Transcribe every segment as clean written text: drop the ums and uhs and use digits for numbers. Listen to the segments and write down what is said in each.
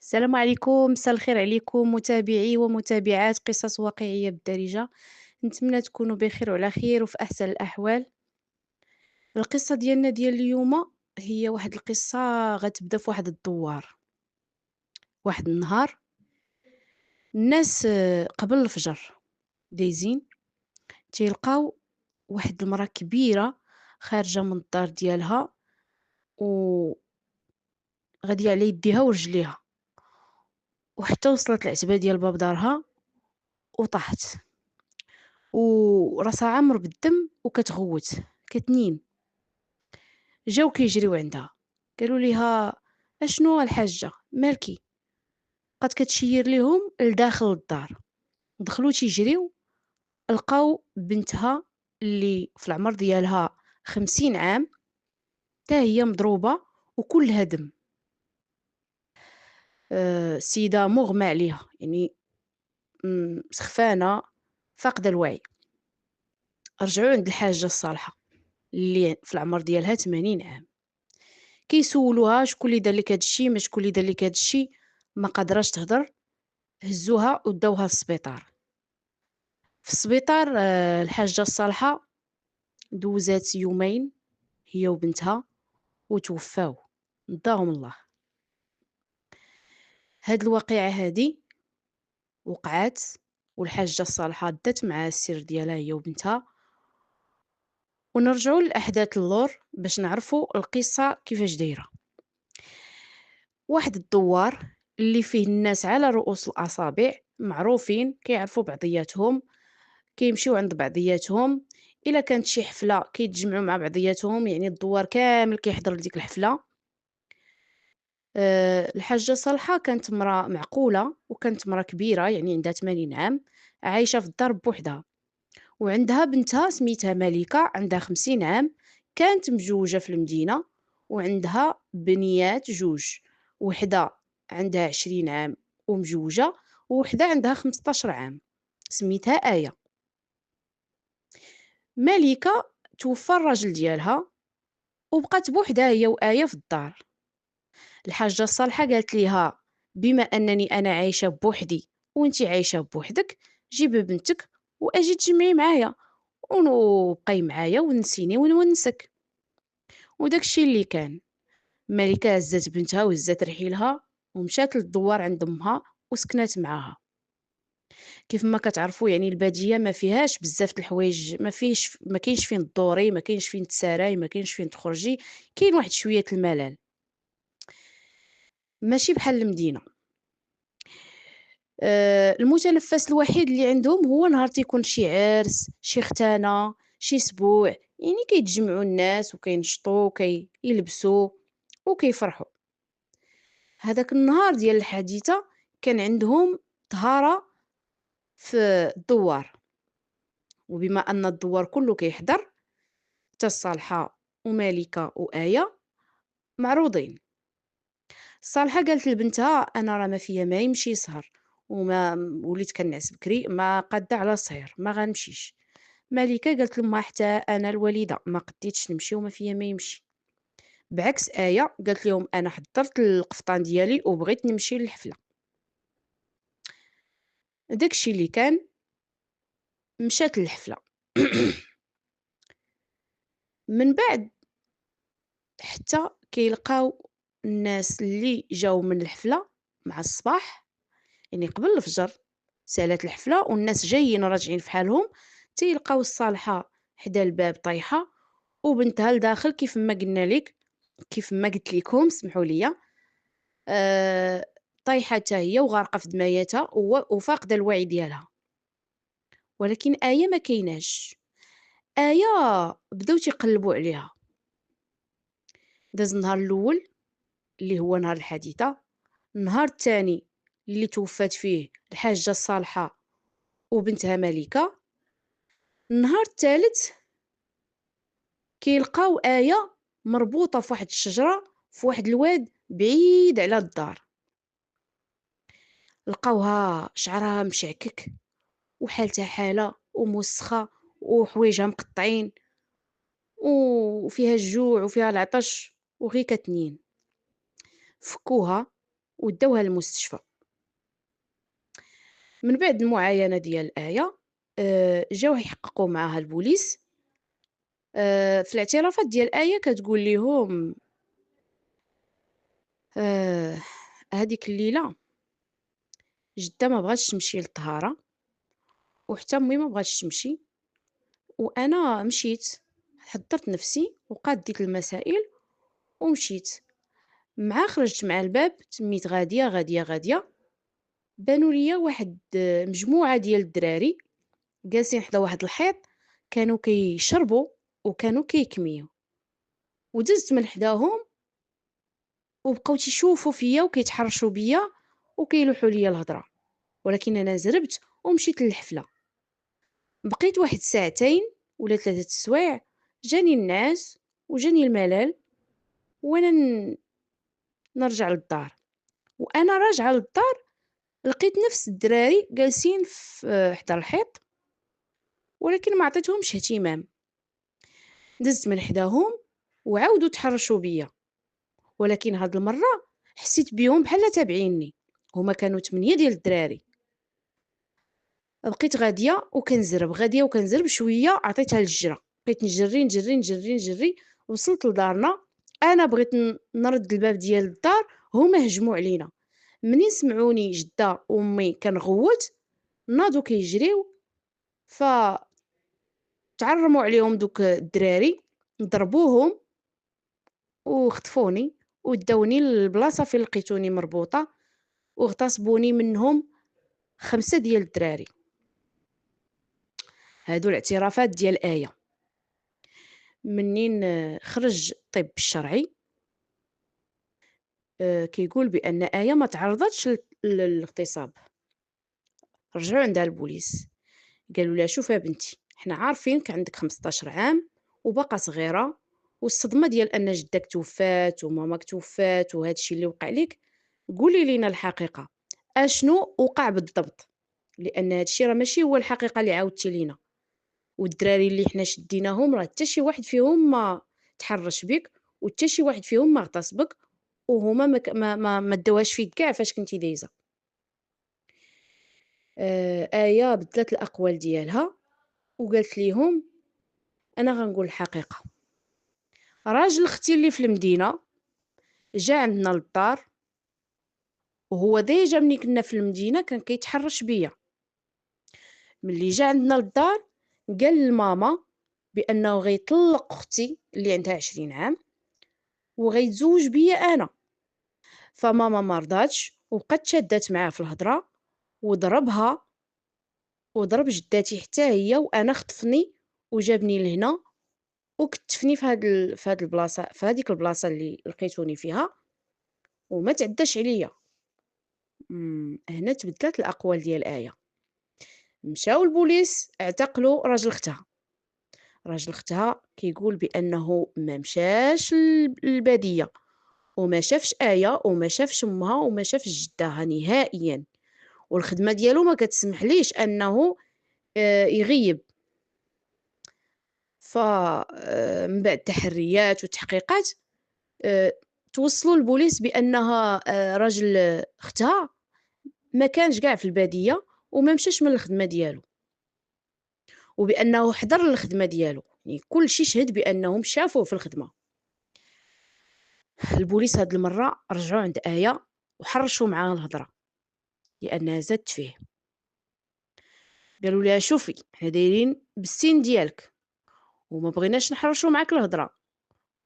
السلام عليكم، مساء الخير عليكم متابعي ومتابعات قصص واقعية بالدارجة. نتمنى تكونوا بخير وعلى خير وفي أحسن الأحوال. القصة ديالنا ديال اليوم هي واحد القصة غتبدا في واحد الدوار. واحد النهار الناس قبل الفجر دايزين تيلقاو واحد المرأة كبيرة خارجة من الدار ديالها وغادية على يديها ورجليها، وحتى وصلت العتبة ديال باب دارها وطاحت، وراسها عامر بالدم وكتغوت كتنين. جاو كيجريو عندها، قالوا ليها اشنو الحاجه مالكي؟ بقات كتشير ليهم لداخل الدار. دخلوا تيجريو، لقاو بنتها اللي في العمر ديالها 50 عام، تا هي مضروبه وكلها دم. السيده مغمى عليها، يعني سخفانه، فاقده الوعي. رجعوا عند الحاجه الصالحه اللي في العمر ديالها 80 عام، كيسولوها شكون اللي دار لك هادشي، ما شكون اللي دار لك هادشي. ما قادراش تهضر، هزوها وداوها للسبيطار. في السبيطار الحاجة الصالحة دوزات يومين هي وبنتها وتوفاو، نداهم الله. هاد الواقعة هادي وقعات، والحاجة الصالحة دات مع السير ديالها هي وبنتها. ونرجعوا للأحداث اللور باش نعرفوا القصة كيفاش دايرة. واحد الدوار اللي فيه الناس على رؤوس الأصابع، معروفين كيعرفوا بعضياتهم، كيمشيو عند بعضياتهم. الا كانت شي حفله كيتجمعوا مع بعضياتهم، يعني الدوار كامل كيحضر لديك الحفله. الحاجه صالحه كانت امراه معقوله، وكانت امراه كبيره يعني عندها 80 عام، عايشه في الدار بوحدها. وعندها بنتها سميتها ملكه عندها 50 عام، كانت مجوجه في المدينه، وعندها بنيات جوج، وحده عندها 20 عام ومجوجه، وحده عندها 15 عام سميتها آية. ملكة توفى الراجل ديالها وبقات بوحدها هي وآية في الدار. الحاجة الصالحة قالت ليها بما أنني أنا عايشة بوحدي وانتي عايشة بوحدك، جيبي بنتك وأجي تجمعي معايا وبقاي معايا ونسيني ونونسك. وداك الشي اللي كان. ملكة هزات بنتها وهزات رحيلها ومشات للدوار عند أمها وسكنات معاها. كيف ما كتعرفوا يعني الباديه ما فيهاش بزاف د الحوايج، ما كاينش فين تدوري، ما كاينش فين تساراي، ما كاينش فين تخرجي، كاين واحد شويه الملل، ماشي بحال المدينه. المتنفس الوحيد اللي عندهم هو نهار تيكون شي عرس، شي ختانه، شي سبوع، يعني كيتجمعوا الناس وكينشطوا وكيلبسوا وكيفرحوا. هذاك النهار ديال الحادثه كان عندهم طهاره في الدوار، وبما ان الدوار كله كيحضر، حتى الصالحة ومالكة وآية معروضين. الصالحة قالت لبنتها أنا راه ما فيا ما يمشي سهر، وما وليت كنعس بكري، ما قادة على السهر، ما غنمشيش. مالكة قالت لأمها حتى أنا الوالدة ما قديتش نمشي وما فيا ما يمشي. بعكس آية قالت لهم أنا حضرت القفطان ديالي وبغيت نمشي للحفلة. داكشي اللي كان، مشات للحفلة. من بعد حتى كيلقاو الناس اللي جاو من الحفلة مع الصباح، يعني قبل الفجر سالات الحفلة والناس جايين راجعين في حالهم، تيلقاو الصالحة حدا الباب طايحة، وبنتها لداخل كيف ما قلنا لك، كيف ما قلت لكم سمحوا لي. آه طايحة حتى هي وغارقة في دماياتها وفاقدة الوعي ديالها. ولكن آية ما كايناش. آية بداو تيقلبوا عليها. داز النهار الأول اللي هو نهار الحادثة، النهار الثاني اللي توفات فيه الحاجة الصالحة وبنتها ملكة، النهار الثالث كيلقاو آية مربوطة في واحد الشجرة في واحد الواد بعيد على الدار. لقاوها شعرها مشعكك وحالتها حالة وموسخة وحوايجها مقطعين وفيها الجوع وفيها العطش وغي كتنين. فكوها وداوها للمستشفى. من بعد المعاينة ديال آية جاو يحققوا معاها البوليس. في الاعترافات ديال آية كتقول ليهم هاديك الليلة جدة ما بغاتش تمشي للطهارة، وحتى مي ما بغاتش تمشي، وأنا مشيت، حضّرت نفسي وقادت ديك المسائل ومشيت. مع خرجت مع الباب تميت غادية، غادية، غادية، بانوا ليا واحد مجموعة ديال الدراري جالسين حدا واحد الحيط، كانوا كيشربوا وكانوا كيكميو، ودزت من حداهم وبقاو تيشوفوا فيا وكيتحرشوا بيا وكيلوحوا ليا الهضرة، ولكن أنا زربت ومشيت للحفلة. بقيت واحد ساعتين ولا 3 السوايع، جاني النعاس وجاني الملل وأنا نرجع للدار. وأنا راجعة للدار لقيت نفس الدراري جالسين حدا الحيط، ولكن ما عطيتهمش اهتمام. دزت من حداهم وعاودوا تحرشوا بيا، ولكن هاد المرة حسيت بيهم بحال تابعيني، هما كانوا 8 ديال الدراري. بقيت غادية وكنزرب، غادية وكنزرب، شوية عطيتها للجرة، بقيت نجري نجري نجري نجري، وصلت لدارنا. أنا بغيت نرد الباب ديال الدار، هما هجموا علينا. منين سمعوني جدة وأمي كنغوت ناضوا كيجريو، فتعرموا عليهم دوك الدراري، ضربوهم وخطفوني وداوني للبلاصة فين لقيتوني مربوطة، واغتصبوني منهم 5 ديال الدراري. هادو الاعترافات ديال آية. منين خرج الطب الشرعي كيقول بأن آية ما تعرضتش للاغتصاب. رجعوا عندها البوليس قالوا لها شوفي يا بنتي، حنا عارفينك عندك 15 عام وباقا صغيرة، والصدمة ديال أن جدك توفات وماماك توفات وهذا الشيء اللي وقع لك، قولي لينا الحقيقة، اشنو وقع بالضبط، لأن هذا الشيء راه ماشي هو الحقيقة اللي عاودتي لينا. والدراري اللي حنا شديناهم راه حتى شي واحد فيهم ما تحرش بك، وحتى شي واحد فيهم ما اغتصبك، وهما ما داوهاش فيك كاع فاش كنتي دايزة. آية بدلت الأقوال ديالها وقالت ليهم أنا غنقول الحقيقة. راجل اختي اللي في المدينة جا عندنا للدار، وهو ديجا ملي كنا في المدينة كان كيتحرش بيا. ملي جا عندنا للدار قال لماما بأنه غيطلق أختي اللي عندها 20 عام وغيتزوج بيا أنا. فماما ما رضاتش وبقات شادات معاه في الهضرة، وضربها وضرب جداتي حتى هي، وأنا خطفني وجابني لهنا وكتفني في هاد البلاصة، في هذيك البلاصة اللي لقيتوني فيها، وما تعداش عليا. هنا تبدلت الأقوال ديال آية. مشاو البوليس اعتقلوا راجل اختها. راجل اختها كيقول بأنه ما مشاش للبادية وما شافش آية وما شافش أمها وما شافش جدها نهائيا، والخدمة ديالو ما كتسمح ليش أنه يغيب. من بعد تحريات وتحقيقات توصلوا البوليس بأنها راجل اختها ما كانش كاع في البادية وما مشاش من الخدمة ديالو، وبأنه حضر الخدمة ديالو، يعني كل شيء شهد بأنهم شافوه في الخدمة. البوليس هاد المرة رجعوا عند آية وحرشوا معاها الهضرة لأنها زادت فيه. قالوا لها شوفي حنا دايرين بالسين ديالك وما بغيناش نحرشوا معاك الهضرة،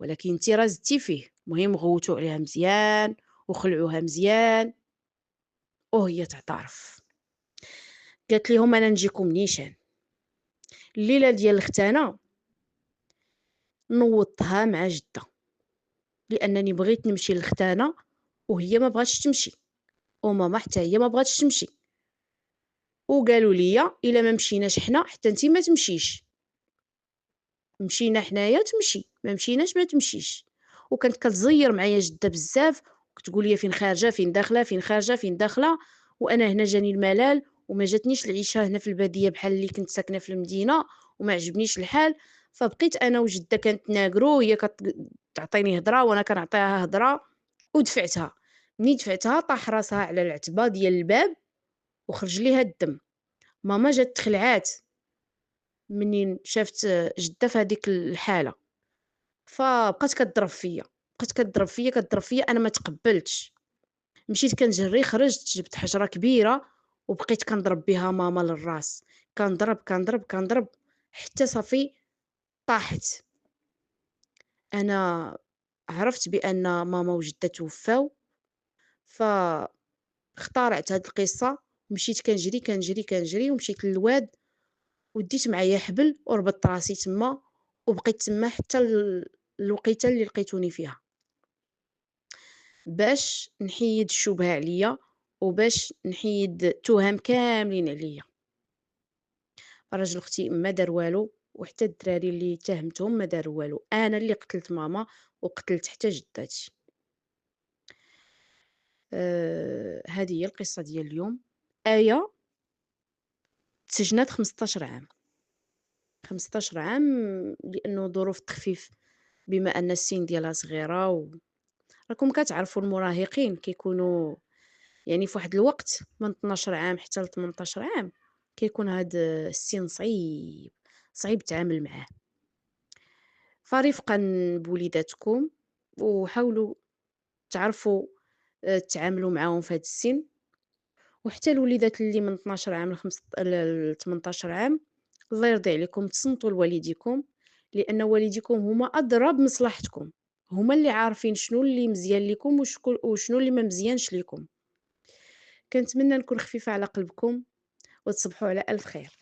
ولكن انت راه زدتي فيه، المهم غوتوا عليها مزيان وخلعوها مزيان وهي تعترف. قالت لهم انا نجيكم نيشان. الليله ديال الختانه نوضتها مع جده لانني بغيت نمشي للختانه وهي ما بغاتش تمشي، وماما حتى هي ما بغاتش تمشي، وقالوا لي الا ما مشيناش حنا حتى انت ما تمشيش. مشينا حنايا تمشي، ما مشيناش ما تمشيش. وكانت كتزير معايا جده بزاف، كتقول لي فين خارجه فين داخله فين خارجه فين داخله، وانا هنا جاني الملل وما جاتنيش العيشه هنا في الباديه بحال اللي كنت ساكنه في المدينه وما عجبنيش الحال. فبقيت انا وجده كانت ناقرو، هي كتعطيني هضره وانا كنعطيها هضره ودفعتها. منين دفعتها طاح راسها على العتبة ديال الباب وخرج ليها الدم. ماما جات تخلعات منين شافت جدة في هاديك الحالة، فبقات كضرب فيا، بقات كضرب فيا، أنا ما تقبلتش، مشيت كنجري خرجت جبت حجرة كبيرة وبقيت كنضرب بها ماما للراس، كنضرب حتى صافي طاحت. أنا عرفت بأن ماما وجدة توفاو، فاخترعت هاد القصة ومشيت كنجري ومشيت للواد وديت معايا حبل وربطت راسي تما وبقيت تما حتى الوقيته اللي لقيتوني فيها، باش نحيد الشبهة عليا وباش نحيد التهم كاملين عليا. راجل اختي ما دار والو وحتى الدراري اللي اتهمتهم ما داروا والو، انا اللي قتلت ماما وقتلت حتى جداتي. هذه هي القصة ديال اليوم. آية تسجنات 15 عام، 15 عام لأنه ظروف التخفيف، بما أن السن ديالها صغيرة راكم كتعرفوا المراهقين كيكونوا يعني في واحد الوقت من 12 عام حتى ل18 عام كيكون هاد السن صعيب، صعيب التعامل معاه. فرفقًا بوليداتكم وحاولوا تعرفوا تتعاملوا معاهم في هاد السن. وحتى الوليدات اللي من 12 عام ل18 عام، الله يرضي عليكم تصنتوا لوالديكم، لأن والديكم هما أدرى بمصلحتكم، هما اللي عارفين شنو اللي مزيان ليكم وشنو اللي ما مزيانش ليكم. كنتمنى نكون خفيفة على قلبكم وتصبحوا على ألف خير.